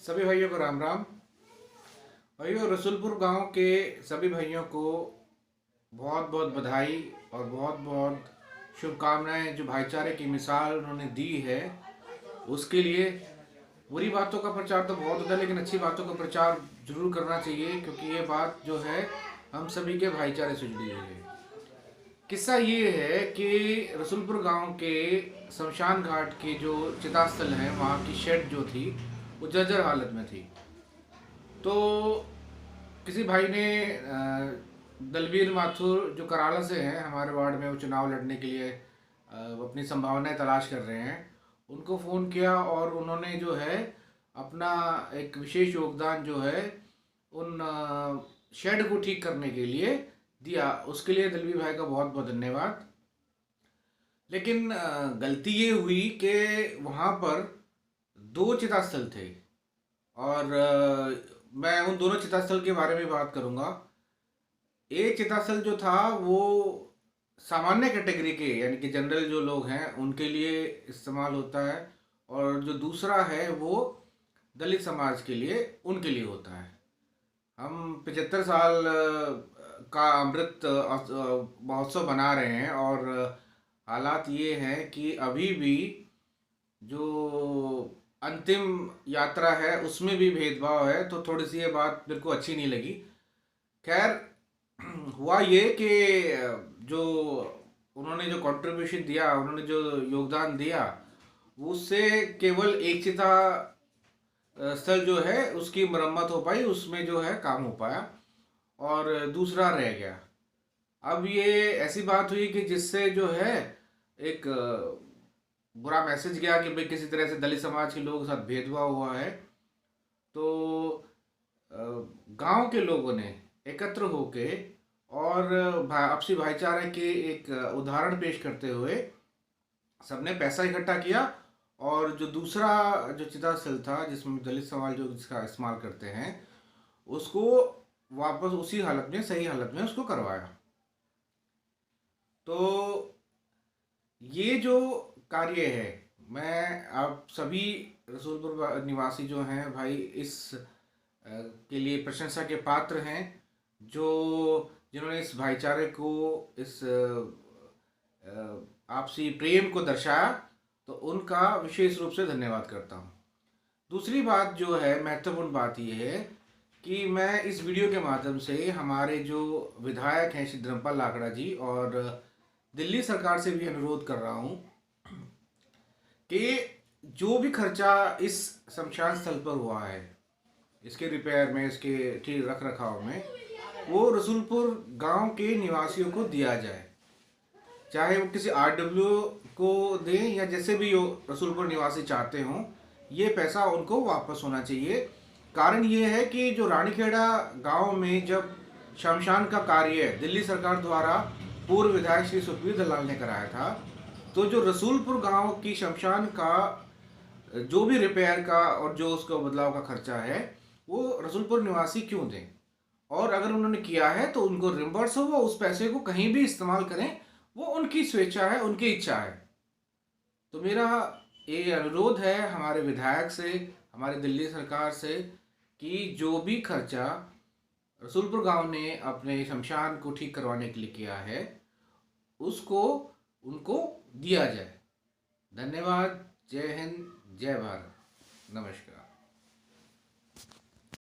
सभी भाइयों को राम राम। भाइयों, रसूलपुर गांव के सभी भाइयों को बहुत बहुत बधाई और बहुत बहुत शुभकामनाएं। जो भाईचारे की मिसाल उन्होंने दी है उसके लिए। बुरी बातों का प्रचार तो बहुत होता है, लेकिन अच्छी बातों का प्रचार जरूर करना चाहिए, क्योंकि ये बात जो है हम सभी के भाईचारे से जुड़ी हुई है। किस्सा ये है कि रसूलपुर गांव के शमशान घाट के जो चितास्थल है, वहाँ की शेड जो थी वो जर्जर हालत में थी। तो किसी भाई ने दलवीर माथुर जो कराला से हैं, हमारे वार्ड में वो चुनाव लड़ने के लिए अपनी संभावनाएं तलाश कर रहे हैं, उनको फ़ोन किया और उन्होंने जो है अपना एक विशेष योगदान जो है उन शेड को ठीक करने के लिए दिया। उसके लिए दलवीर भाई का बहुत बहुत धन्यवाद। लेकिन गलती ये हुई कि वहाँ पर दो चितास्थल थे और मैं उन दोनों चितास्थल के बारे में बात करूंगा। एक चितास्थल जो था वो सामान्य कैटेगरी के यानी कि जनरल जो लोग हैं उनके लिए इस्तेमाल होता है, और जो दूसरा है वो दलित समाज के लिए, उनके लिए होता है। हम 75 साल का अमृत महोत्सव बना रहे हैं और हालात ये हैं कि अभी भी जो अंतिम यात्रा है उसमें भी भेदभाव है, तो थोड़ी सी ये बात मेरे को अच्छी नहीं लगी। खैर, हुआ ये कि जो उन्होंने जो कंट्रीब्यूशन दिया, उन्होंने जो योगदान दिया, उससे केवल एक चिता स्थल जो है उसकी मरम्मत हो पाई, उसमें जो है काम हो पाया, और दूसरा रह गया। अब ये ऐसी बात हुई कि जिससे जो है एक बुरा मैसेज गया कि भाई किसी तरह से दलित समाज के लोगों के साथ भेदभाव हुआ है। तो गांव के लोगों ने एकत्र होके और आपसी भाईचारे के एक उदाहरण पेश करते हुए सबने पैसा इकट्ठा किया, और जो दूसरा जो चितास्थल था जिसमें दलित समाज जो जिसका इस्तेमाल करते हैं, उसको वापस उसी हालत में, सही हालत में उसको करवाया। तो ये जो कार्य है, मैं आप सभी रसूलपुर निवासी जो हैं भाई, इस के लिए प्रशंसा के पात्र हैं, जो जिन्होंने इस भाईचारे को, इस आपसी प्रेम को दर्शाया, तो उनका विशेष रूप से धन्यवाद करता हूँ। दूसरी बात जो है, महत्वपूर्ण बात ये है कि मैं इस वीडियो के माध्यम से हमारे जो विधायक हैं श्री धर्मपाल लाकड़ा जी, और दिल्ली सरकार से भी अनुरोध कर रहा हूँ कि जो भी खर्चा इस शमशान स्थल पर हुआ है, इसके रिपेयर में, इसके ठीक रख रखाव में, वो रसूलपुर गांव के निवासियों को दिया जाए। चाहे वो किसी आरडब्ल्यू को दें या जैसे भी रसूलपुर निवासी चाहते हों, ये पैसा उनको वापस होना चाहिए। कारण ये है कि जो रानीखेड़ा गांव में जब शमशान का कार्य दिल्ली सरकार द्वारा पूर्व विधायक श्री सुखबीर दलाल ने कराया था, तो जो रसूलपुर गांव की शमशान का जो भी रिपेयर का और जो उसका बदलाव का खर्चा है, वो रसूलपुर निवासी क्यों दें, और अगर उन्होंने किया है तो उनको रिम्बर्स हो, वो उस पैसे को कहीं भी इस्तेमाल करें, वो उनकी स्वेच्छा है, उनकी इच्छा है। तो मेरा ये अनुरोध है हमारे विधायक से, हमारे दिल्ली सरकार से, कि जो भी खर्चा रसूलपुर गांव ने अपने शमशान को ठीक करवाने के लिए किया है, उसको उनको दिया जाए। धन्यवाद। जय हिंद, जय भारत, नमस्कार।